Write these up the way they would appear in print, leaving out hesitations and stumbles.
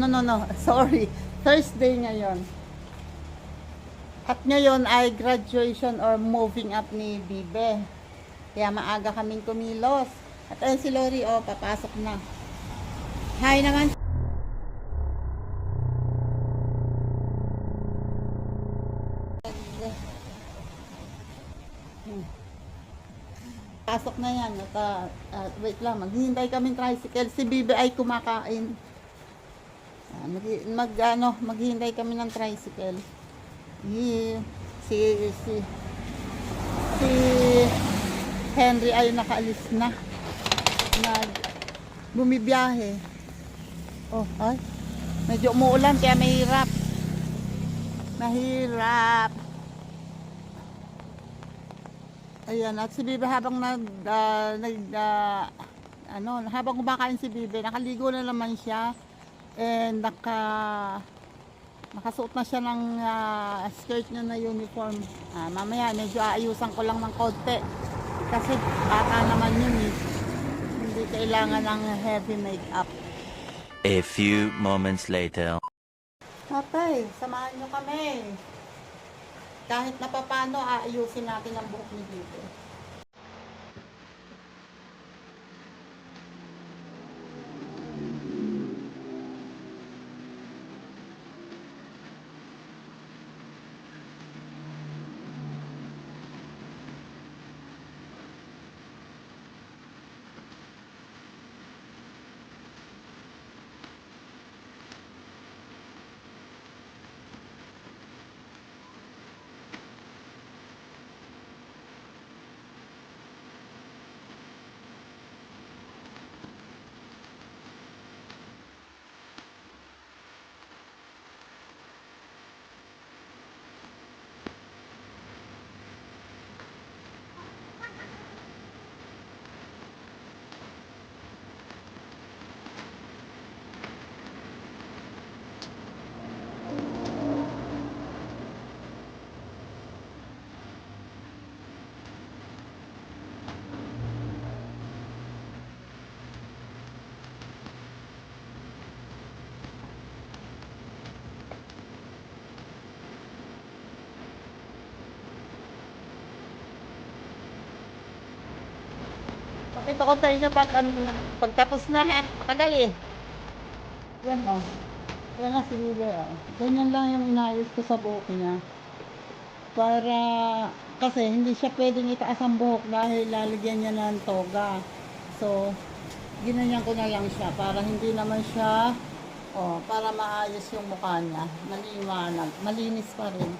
no. Sorry. Thursday ngayon. At ngayon ay graduation or moving up ni Bibe. Kaya maaga kaming kumilos. At ayun si Lori, oh, papasok na. Hi naman. Pasok na yan. At wait lang, maghihintay kaming tricycle. Si Bibe ay kumakain. Maghihintay kami ng tricycle. Si Henry ay nakaalis na. Bumibiyahe. Oh, ay. Medyo umuulan kaya mahirap. Ayan, at si Bibe habang habang kumakain si Bibe, nakaligo na naman siya. And nakasuot na siya ng skirt niya na uniform. Mamaya medyo aayusan ko lang ng konti kasi bata naman yun eh. Hindi kailangan ng heavy makeup. A few moments later. Okay, samahan nyo kami. Kahit na papano aayusin natin ang buhok ni Bibe. Pakita ko sa inyo pagtapos na matagal eh. Yan o. Yan na si Bibe o. Ganyan lang yung inayos ko sa buhok niya. Para, kasi hindi siya pwedeng itaas ang buhok dahil lalagyan niya ng toga. So, ginanyan ko na lang siya para hindi naman siya, para maayos yung mukha niya. Maliwanag, malinis pa rin.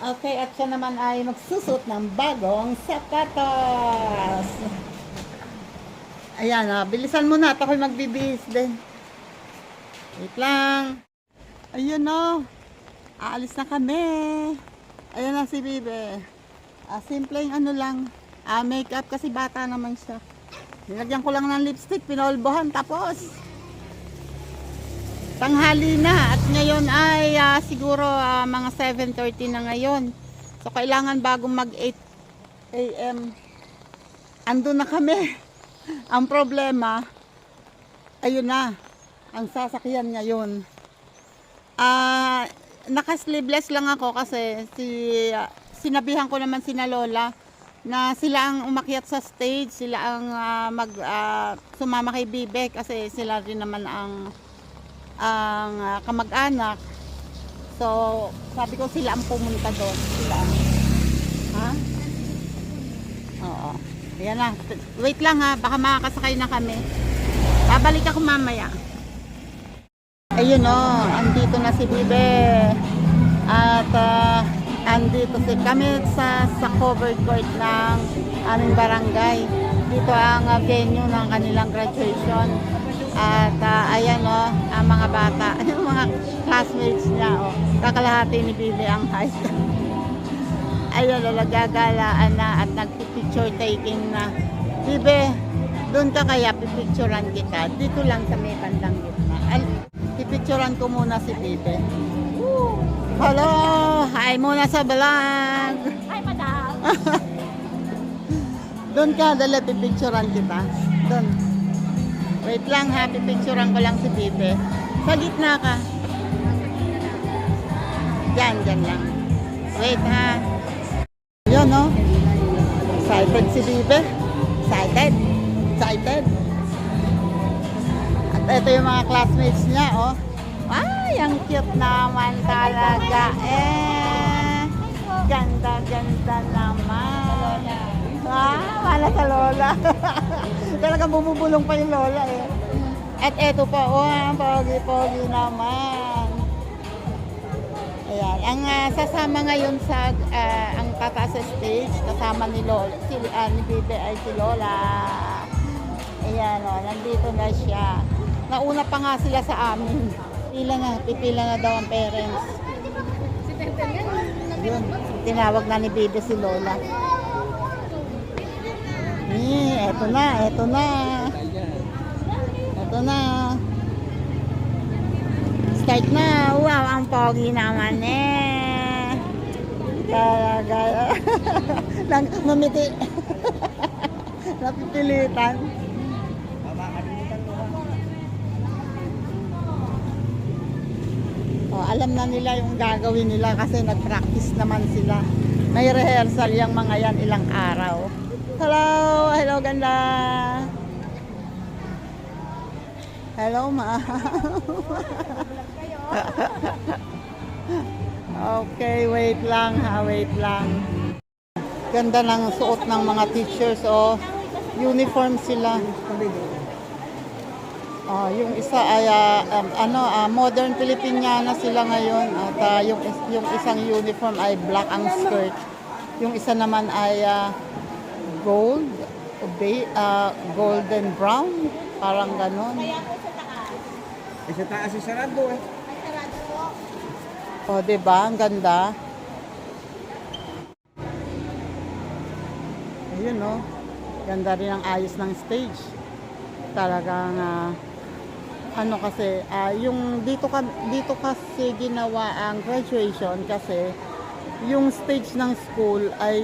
Okay, at siya naman ay magsusot ng bagong sapatos. Ayan, bilisan mo na at ako'y magbibihis din. Wait lang. Ayun o. Aalis na kami. Ayan na si Bibe. Simpleng lang. Makeup kasi bata naman siya. Nilagyan ko lang ng lipstick, pinolbohan, tapos. Tanghali na. At ngayon ay siguro mga 7:30 na ngayon. So kailangan bagong mag 8 AM. Andun na kami. Ang problema, ayun na, ang sasakyan ngayon. Naka-sleeveless lang ako kasi sinabihan ko naman sina Lola na sila ang umakyat sa stage, sila ang sumama kay Bibe kasi sila rin naman ang kamag-anak. So, sabi ko sila ang pumunta doon. Sila ang, Oo. Ayan na. Wait lang ha. Baka makakasakay na kami. Babalik ako mamaya. Ayun o. Andito na si Bibe. At andito kami sa covered court ng aming barangay. Dito ang venue ng kanilang graduation. At ayan o. Ang mga bata. Yung mga classmates niya o. Kakalahati ni Bibe ang height. Ayun, nagagalaan na at nagpipicture taking na. Bibe, doon ka kaya pipicturean kita. Dito lang sa may bandang gitna. Pipicturean ko muna si Bibe. Hello! Hi muna sa vlog! Hi, madam! Doon ka, dala pipicturean kita. Doon. Wait lang ha, pipicturean ko lang si Bibe. Sa gitna ka. Diyan lang. Wait ha. Yun, no? Excited si Bibe. Excited. At ito yung mga classmates niya, oh. Ay, ang cute naman talaga. Ganda naman. Wala sa lola. Talagang bumubulong pa yung lola, eh. At eto pa, ang pogi-pogi naman. Ayan. Ang sasama ngayon sa ang tataas sa stage, kasama ni Lola, ni Bibe ay si Lola. Ayan, nandito na siya. Nauna pa nga sila sa amin. Pipila na daw ang parents. Yun, tinawag na ni Bibe si Lola. Eto na. Start na. Wow, ang pogi naman Talaga. Mamiti. Napipilitan. Alam na nila yung gagawin nila kasi nag-practice naman sila. May rehearsal yung mga yan ilang araw. Hello ganda. Hello, ma. Okay, wait lang. Ganda ng suot ng mga teachers, uniform sila. Yung isa ay modern Filipiniana sila ngayon at yung isang uniform ay black ang skirt. Yung isa naman ay golden brown, parang ganon. Sa taas si sarado eh. Diba? Ang ganda. Ayun, ganda rin ang ayos ng stage. Talagang kasi yung dito kasi ginawa ang graduation kasi yung stage ng school ay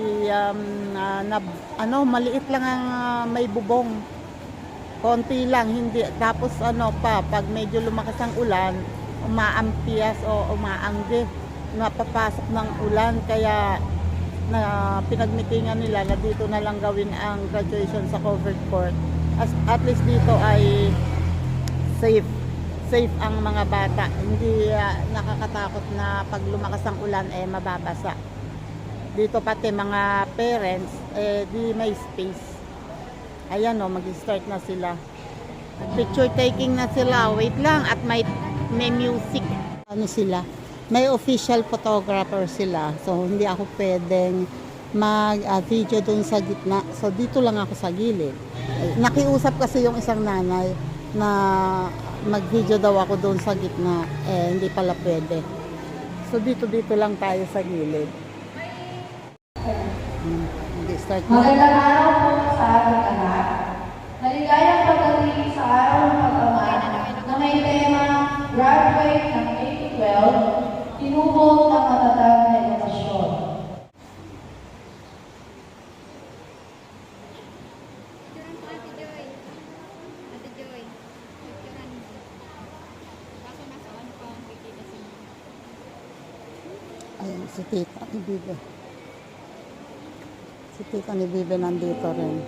maliit lang ang may bubong. Konti lang, hindi. Tapos pag medyo lumakas ang ulan, umaampias o umaangge, napapasok ng ulan, kaya pinagmitingan nila na dito na lang gawin ang graduation sa covered court. At least dito ay safe ang mga bata. Hindi nakakatakot na pag lumakas ang ulan mababasa. Dito pati mga parents di may space. Ayan, mag-start na sila. Picture taking na sila. Wait lang, at may music. Sila? May official photographer sila. So hindi ako pwedeng mag-video doon sa gitna. So dito lang ako sa gilid. Nakiusap kasi yung isang nanay na mag-video daw ako doon sa gitna. Hindi pala pwede. So dito lang tayo sa gilid. Start na. Magandang araw po sa ating anak. Maligayang pagdating sa araw ng pag-ama na may tema Graduate ng K-12, tinubog ng matatag na edukasyon. Ayan, si Tita ni Bibe. Si Tita ni Bibe nandito rin.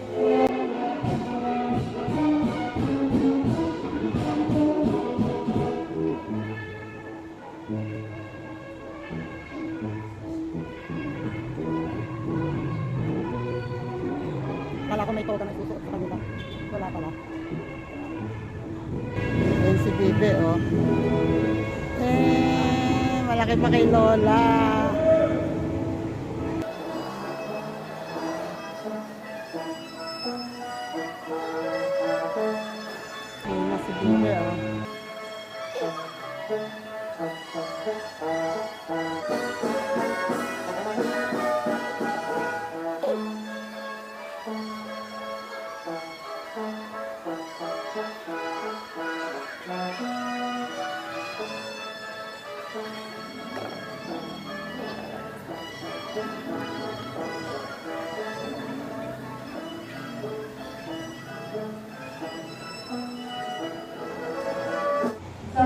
Kala ko may toga na susuot sa kanila. Wala pala. Ayan si Bibe, malaki pa kay Lola. Ayan na si Bibe, Sa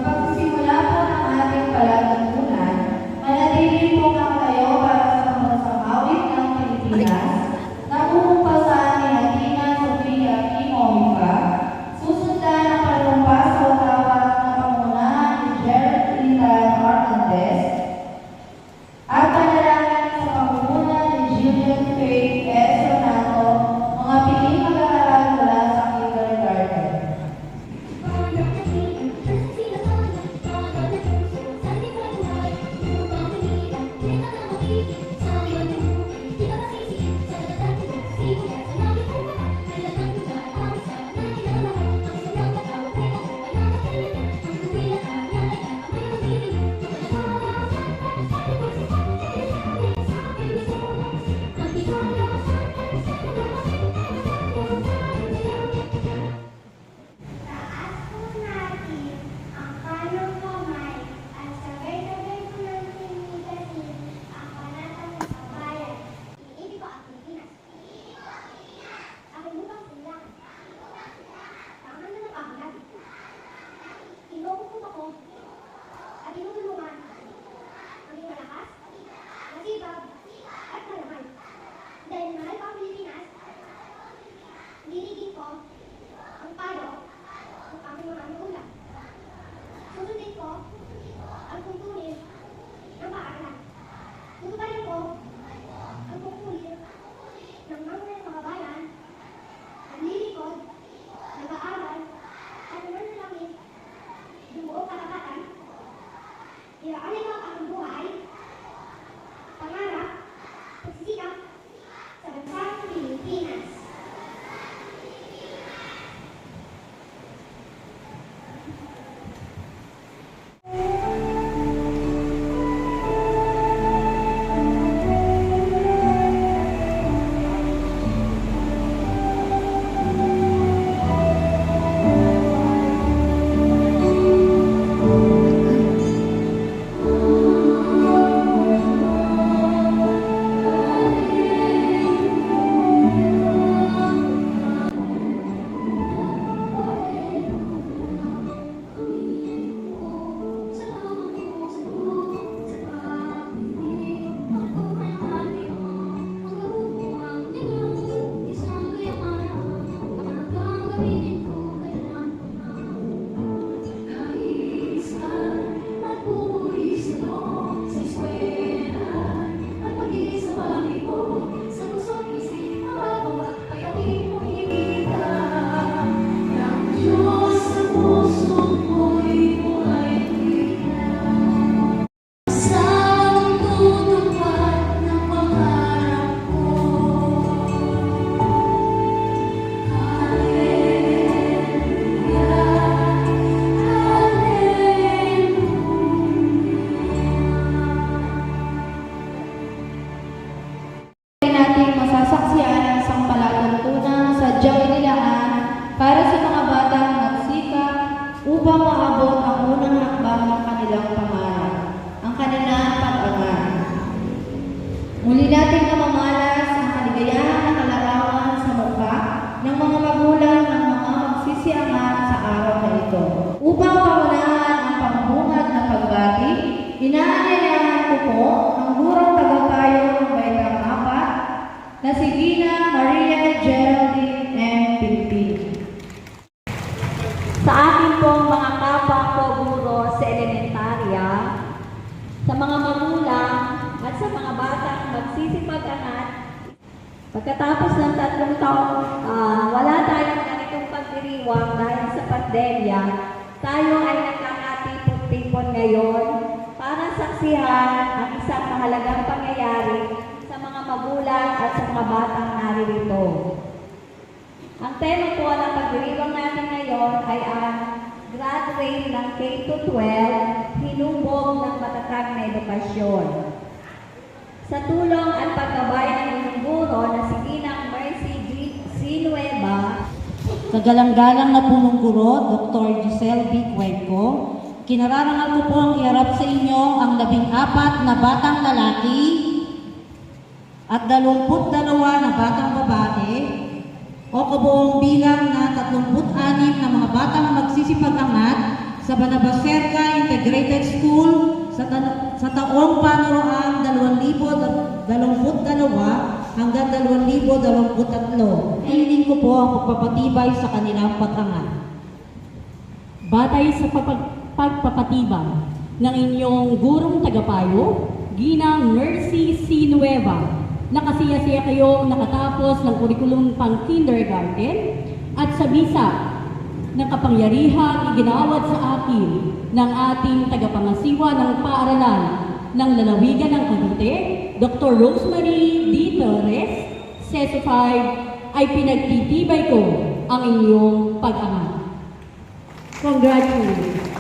Ilaalay mo ang buhay, pangarap, pagsisikap sa bansang Pilipinas. Nating masasaksiyan ang isang palatuntunan sadyang inilaan para sa mga batang nagsikap upang maabot ang unang hakbang ng kanilang pangarap, ang kanilang pag-angat. Muli nating namamalas ang kaligayahan na kalarawan sa mukha ng mga magulang ng mga magsisiangat sa araw na ito. Upang pangunahan ang pambungad na pagbati, inaanyayahan ko po ang gurong tagapayo ng Baitang Apat na si Gina Maria Geraldine M. Pilipin. Sa akin pong mga kapwa ko guro sa elementarya, sa mga magulang at sa mga batang magsisipag-angat, pagkatapos ng 3 taon, wala tayong ganitong pagdiriwang dahil sa pandemya, tayo ay nagkakatipon-tipon ngayon para saksihan ang isang mahalagang pangyayari sa mga magulang at sa mga batang naririto. Ang tema po ng pagdiriwang natin ngayon ay ang graduate ng K-12, hinubog ng matatag na edukasyon. Sa tulong at pagkabay ng inyong guro na si Ginang Mercy C. Nueva, Sa galang-galang na punong guro, Dr. Giselle B. Cuenco, kinararangal ko po ang iharap sa inyo ang 14 na batang lalaki at 22 na batang babae o kabuong bilang na 36 na mga batang magsisipag-angat sa Banabaserca Integrated School sa taong panuroang 2022 hanggang 2023. Hiniling ko po ang pagpapatibay sa kanilang pag-angat. Batay sa pagpapatibay ng inyong gurong tagapayo, Ginang Mercy C. Nueva, nakasiya-siya kayong nakatapos ng kurikulum pang kindergarten at sa bisa ng kapangyarihan iginawad sa akin ng ating tagapangasiwa ng paaralan ng lalawigan ng Cavite, Dr. Rosemary D. Torres, CESO5, ay pinagtitibay ko ang inyong pag-angat. Congratulations!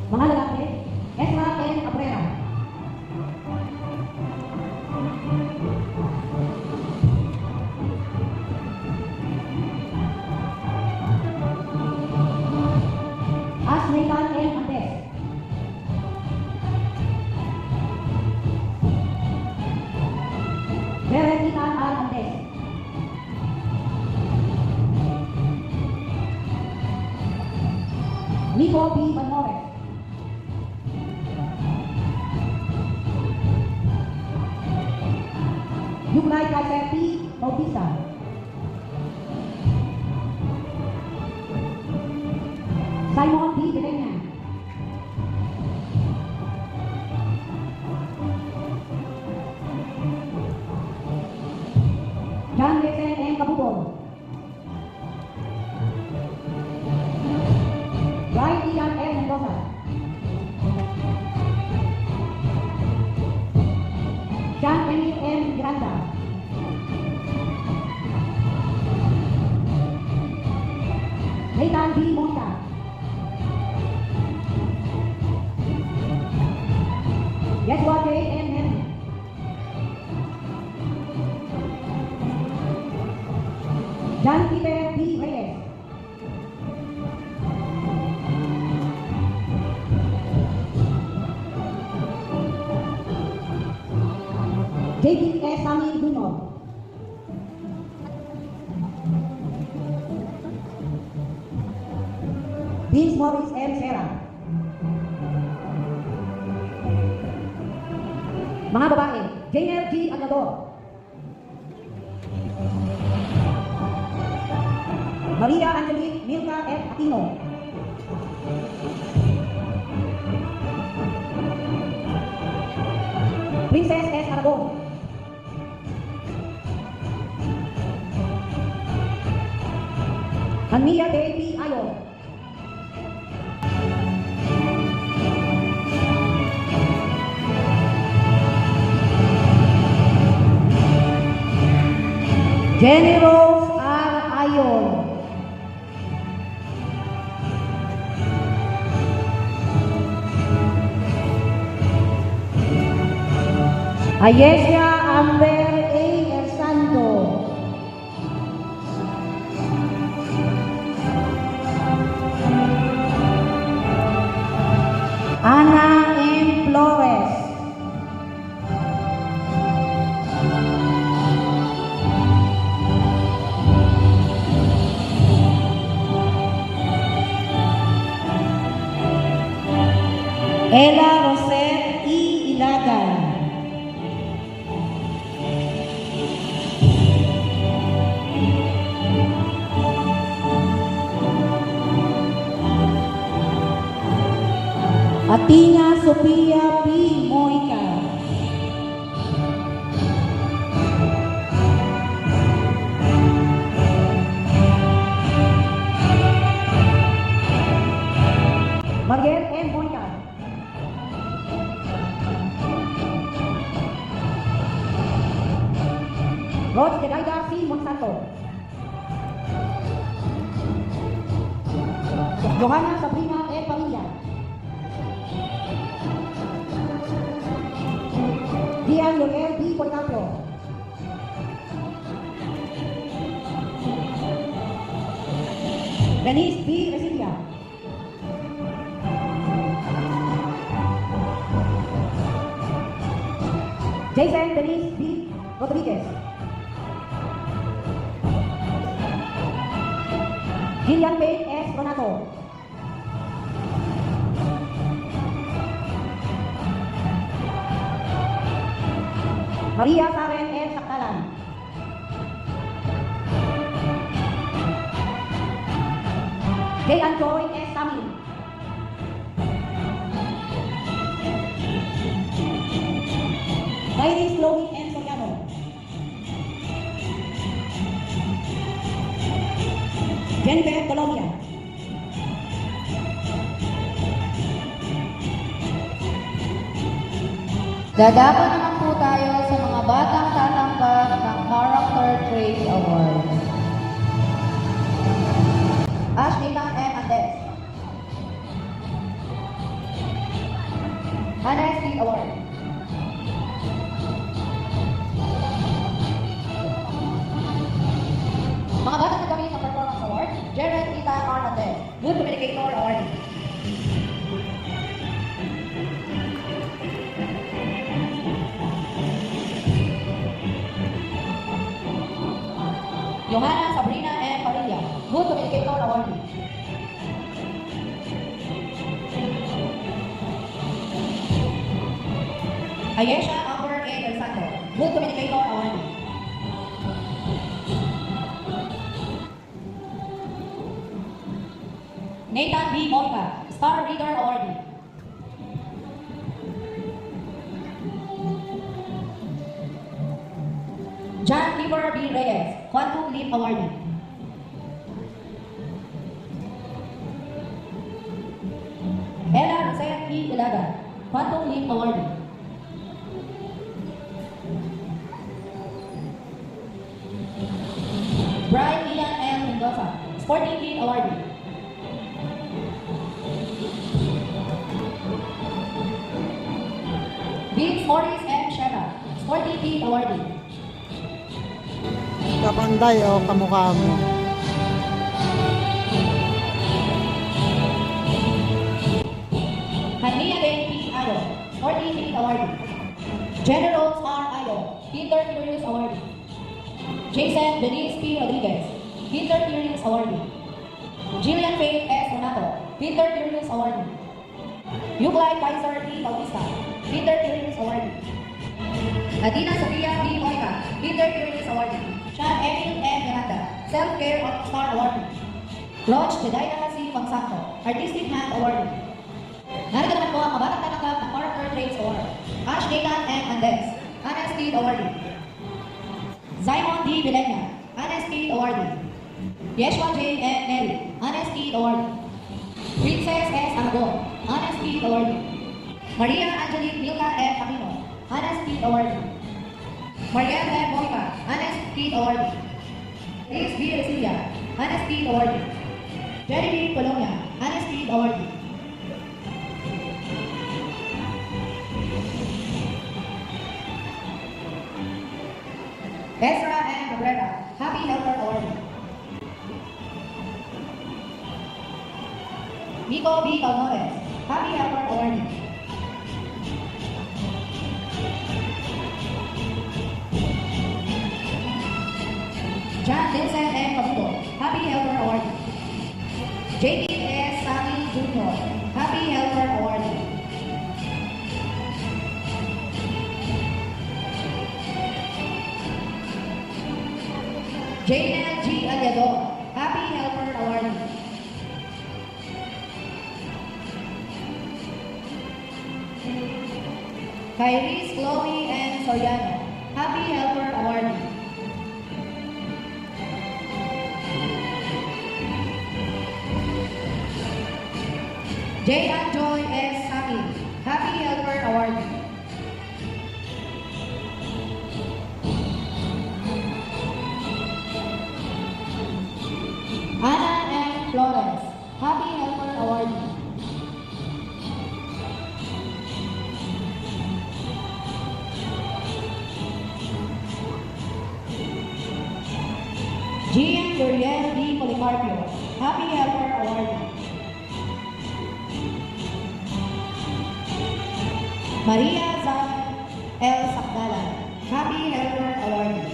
Mga lalaki, Ezra N. Abrera. Ashleytan N. Andes. Veronitan R. Andes. Nico P. Banores. Yuklay Kaserti Bautista. Simon D. Belenya. John Peter B. Reyes. J.D. S. Sami Duno. Vince Morris M. Serra. Mga babae, Jainer G. Agador. Maria Angelique Milka F. Aquino. Princess S. Aragon. Hanmia Baby Ayon. Jenny Rose R. Ayon. Ayesia Amber A. Ersanto. Ana M. Flores. Ella Rosette E. Ilagan. Atina Sophia P. Moica. Mariel M. Moica. Rod Jedaida C. Monsanto. Johanna Sabrina E. Pamilla. Dian Yoel B. Policarpio. Denise B. Resilia. Jason Denise B. Rodriguez. Gillian Payne S. Ronato. Maria Karen M. Saktalan. Jay and Joy S. Tamil. Iris Chloe M. Soriano. Jennifer Colombia. Dadako naman po tayo sa mga batang tatanggap ng Character Trait Award. Ashley M. Andes. Honesty Award. Mga batang nagkamit ng Performance Award, Jared Ita Arnandez, Good Communicator Award. Johanna Sabrina M. Padilla, Good Communicator Award. Ayesha Amber A. Ersanto, Good Communicator Award. Nathan B. Monica, Star Reader Award. John Clifford B. Reyes, Quantum Leap Award. Ella Rosette E. Ilaga, Quantum Leap Award. Brian Ian M. Mendoza, Sporting Leap Award. Vince Morris M. Shera, Sporting Leap Award. Kapanday o kamukha mo. Hania P. Ayo, 40 Minute Awardee. General Star Ayo, Kinder Curious Awardee. Jason Denise P. Rodriguez, Kinder Curious Awardee. Jillian Faith S. Renato, Kinder Curious Awardee. Yuglay Kaiser T. Bautista, Kinder Curious Awardee. Adina Sofia B. Moica, Kinder Curious Awardee. Sean Emil M. Miranda, Self-Care Star Awardee. Roch Jedida C. Pangsanto, Artistic Hand Awardee. Narito naman po ang kabatang tatanggap ng Character Traits Award. Ash Nathan M. Andes, Honesty Awardee. Simon D. Vilena, Honesty Awardee. Yeshua J. M. Nelly, Honesty Awardee. Princess S. Aragon, Honesty Awardee. Maria Angelique Milka F. Aquino, Honesty Awardee. Marianne M. Moica, Honesty Awardee. Liz B. Resilia, Honesty Awardee. Jerry B. Colonia, Honesty Awardee. Ezra M. Cabrera, Happy Helper Awardee. Nico B. Calmores, Happy Helper Awardee. John Vincent M. Cabuto, Happy Helper Awardee. J.D. S. Sami Jr., Happy Helper Awardee. Jaina G. Aliador, Happy Helper Awardee. Kairis Chloe N. Soriano, Happy Helper Awardee. J. Joy S. Sami, Happy Helper Awardee. Anna M. Flores, Happy Helper Awardee. Gian Uriel D. Policarpio, Happy Helper Awardee. Maria Zan L. Sakdala, Happy Helper Awardee.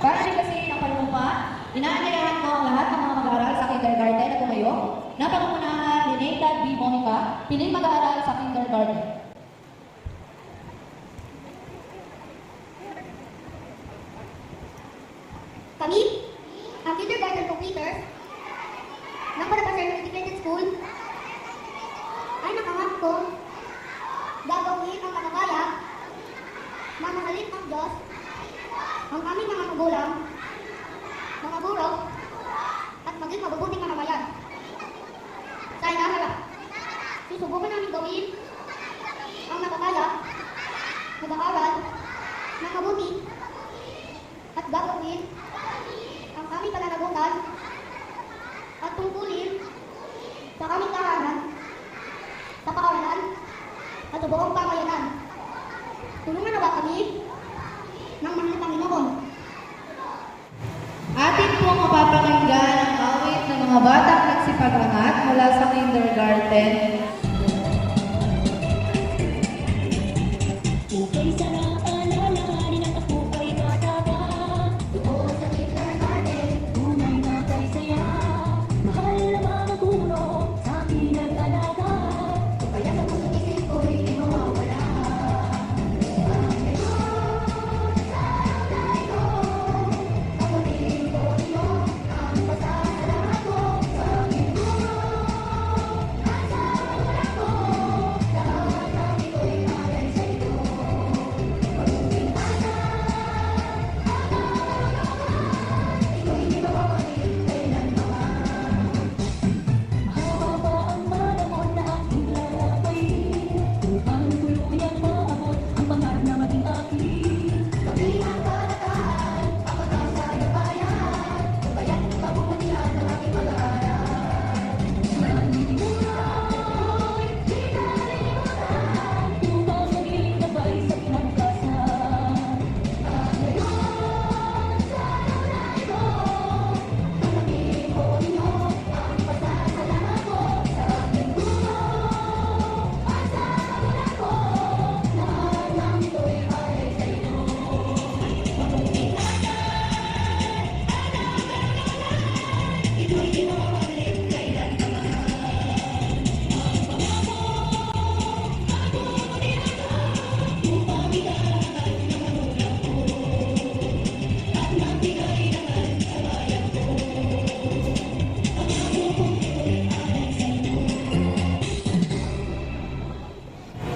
Para din kasi ng panumpa, inaanyayahan ko ang lahat ng mga mag-aaral sa kindergarten na tumayo na pangungunahan ni Nathan B. Monica, piling mag-aaral sa kindergarten. Kami, ang kindergarten completers ng Parapasero Integrated School, ay nakangako gagawin ang makakaya na mahalin ang Diyos, ang aming mga magulang, mga guro, at maging mabubuting mamamayan. Sa inaharap, susubukan namin gawin ang nakakaya, mag-aaral, ng mabuti, at gagawin ang aming pananagutan at tungkulin sa aming tahanan, sa paaralan, at sa buong pamayanan. Tulungan na ba kami ng mahal na Panginoon? Atin po mapapakinggan ang awit ng mga batang nagsipag-angat mula sa kindergarten. Ukay sana alalahanin at ako ay bata pa. Doon sa kindergarten, tunay na kay saya. Mahal na mga guro, sa akin nag-alaga. Kaya sa puso't isip ko'y di mawawala. Ang pasasalamat ko sa aking guro.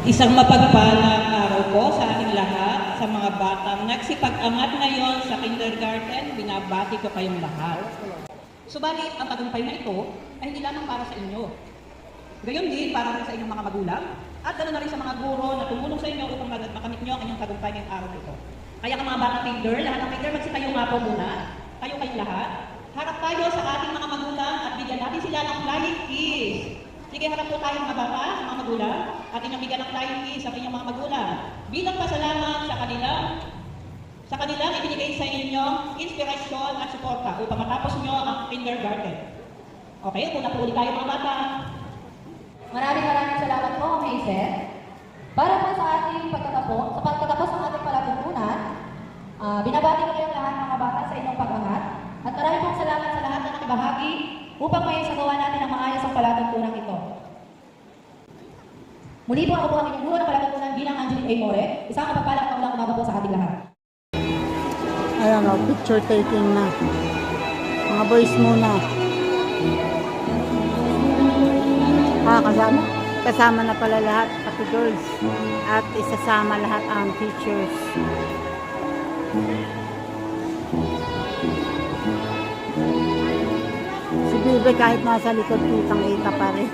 Isang mapagpalang araw po sa ating lahat, sa mga batang nagsipag-angat ngayon sa kindergarten, binabati ko kayong lahat. Subalit, ang tagumpay na ito ay hindi lamang para sa inyo. Gayon din para rin sa inyong mga magulang at ganoon na rin sa mga guro na tumulong sa inyo upang makamit nyo ang inyong tagumpay ngayong araw na ito. Kaya ang mga batang kinder, lahat ng kinder, magsitayo nga po muna. Kayong lahat. Harap tayo sa ating mga magulang at bigyan natin sila ng flying kiss. Sige, harap po tayo mga bata, sa mga magulang, at inyong bigyan ng flying kiss sa inyong mga magulang. Bilang pasalamat sa kanilang ibinigay sa inyong inspirasyon at suporta upang matapos nyo ang kindergarten. Okay, una po ulit tayo mga bata. Maraming salamat po, Maisen. Para po sa ating pagtatapos ng ating palatuntunan, binabati ko kayong lahat mga bata sa inyong pag-angat at maraming pong salamat sa lahat na nakibahagi upang may sagawa natin ang maayos ang palatuntunan ito. Muli po ako po ang inyong guro ng palatuntunan bilang Angelique A. More. Isang mapagpalang paulang umaga po sa ating lahat. Ayan o, picture taking na. Mga boys muna. Kasama na pala lahat, pati girls. At isasama lahat ang teachers. Si Bibe kahit nasa likod, kitang-kita pa rin.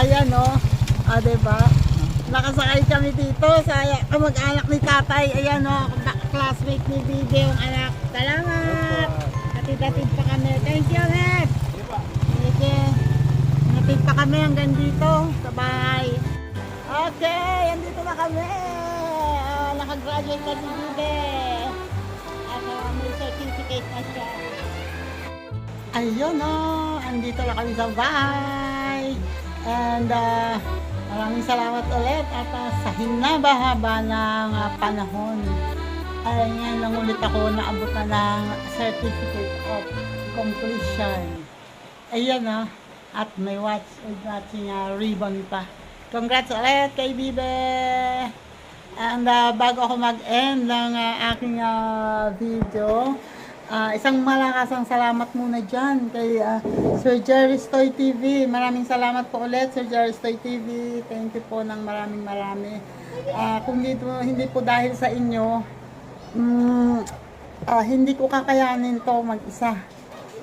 Ayan o, diba? Nakasakay kami dito sa kamag-anak ni tatay. Ayan o, classmate ni Bibi, yung anak. Salamat! Hatid-hatid pa kami. Thank you, Net! Sige. Hatid pa kami hanggang dito sa bahay. Okay, andito na kami. Nakagraduate na si Bibi. At may certificate na siya. Ayun o, andito na kami sa bahay. And maraming salamat ulit at sa hinaba-haba ng panahon ay ngayon lang ulit ako naabot na ng certificate of completion. Ayan at may watching ribbon pa. Congrats ulit kay Bibe! And bago ako mag-end ng aking video, isang malakasang salamat muna dyan kay Sir Jerry Stoy TV. Maraming salamat po ulit, Sir Jerry Stoy TV. Thank you po ng marami. Kung hindi po dahil sa inyo, hindi ko kakayanin to mag-isa.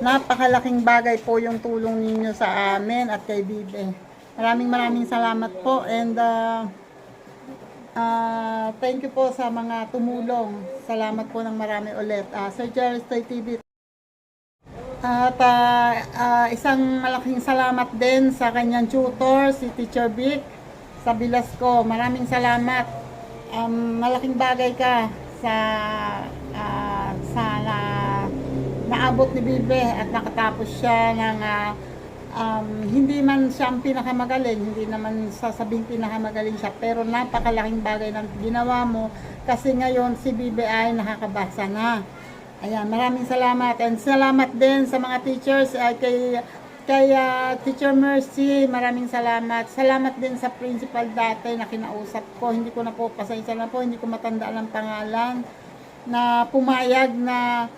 Napakalaking bagay po yung tulong ninyo sa amin at kay Bibe. Maraming salamat po and thank you po sa mga tumulong. Salamat po ng marami ulit. Sir Jerry Stoy TV. At isang malaking salamat din sa kanyang tutor, si Teacher Vic sa Bilasco. Maraming salamat. Malaking bagay ka sa naabot ni Bibe at nakatapos siya ng hindi man siya ang pinakamagaling, hindi naman sasabing pinakamagaling siya, pero napakalaking bagay ng ginawa mo kasi ngayon si Bibe ay nakakabasa na. Ayan, maraming salamat and salamat din sa mga teachers kay Teacher Mercy, maraming salamat. Salamat din sa principal dati na kinausap ko, hindi ko na po, pasensya na po, hindi ko matandaan ang pangalan, na pumayag na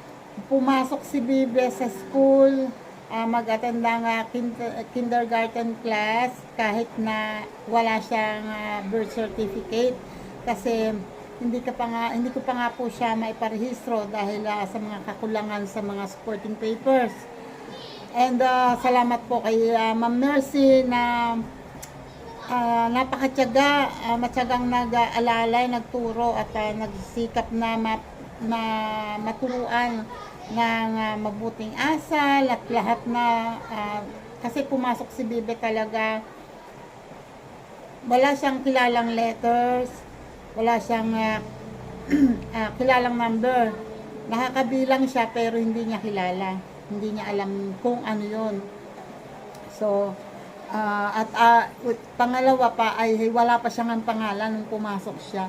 pumasok si Bibe sa school, mag-attend ng kindergarten class kahit na wala siyang birth certificate kasi hindi ko pa nga po siya maiparehistro dahil sa mga kakulangan sa mga supporting papers. And salamat po kay Ma'am Mercy na napakatyaga, matyagang nag-alalay, nagturo at nagsikap na maturuan ng mabuting asal at lahat na Kasi pumasok si Bibe talaga, wala siyang kilalang letters, wala siyang kilalang number. Nakakabilang siya pero hindi niya kilala. Hindi niya alam kung ano yun. So, pangalawa pa ay wala pa siyang pangalan nung pumasok siya.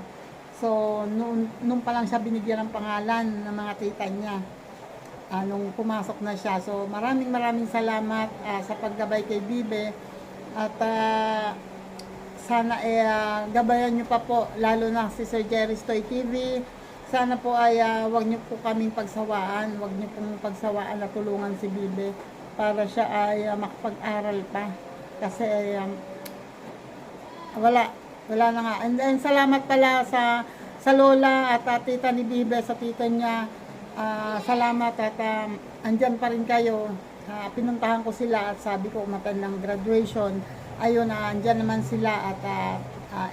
So, nung pa lang siya binigyan ng pangalan ng mga tita niya. Nung pumasok na siya. So, maraming salamat sa paggabay kay Bibe. At sana gabayan nyo pa po, lalo na si Sir Jerry Stoy TV. Sana po ay wag nyo po kaming pagsawaan, wag nyo pong pagsawaan na tulungan si Bibe para siya ay makapag-aral pa. Kasi wala na nga. And then salamat pala sa lola at tita ni Bibe, sa tita niya. Salamat at andyan pa rin kayo. Pinuntahan ko sila at sabi ko umatan ng graduation. Ayun, andyan naman sila at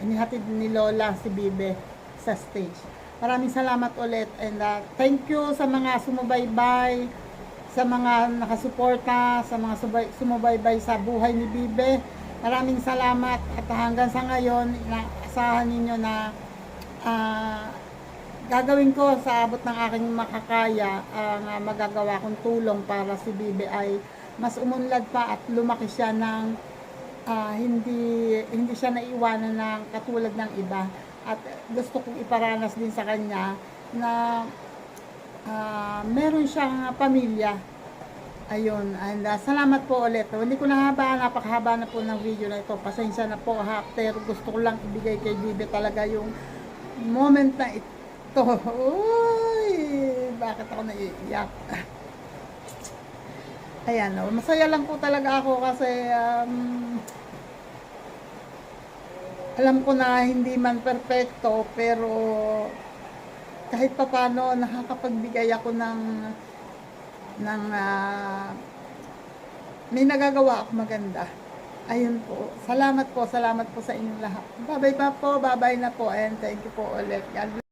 inihatid ni Lola si Bibe sa stage. Maraming salamat ulit and thank you sa mga sumubaybay, sa mga nakasuporta, sa mga sumubaybay sa buhay ni Bibe. Maraming salamat at hanggang sa ngayon, inaasahan ninyo na gagawin ko sa abot ng aking makakaya ang magagawa kong tulong para si Bibe ay mas umunlad pa at lumaki siya ng hindi siya naiwanan ng katulad ng iba. At gusto kong iparanas din sa kanya na meron siyang pamilya. Ayun, and salamat po ulit. Hindi ko napakahaba na po ng video na ito. Pasensya na po ha, pero gusto ko lang ibigay kay Bibe talaga yung moment na ito. Uy, bakit ako naiiyak? Ayan, masaya lang po talaga ako kasi alam ko na hindi man perfecto, pero kahit papano nakakapagbigay ako ng may nagagawa ako maganda. Ayun po. Salamat po sa inyong lahat. Bye-bye pa po. Bye-bye na po and thank you po ulit. God bless.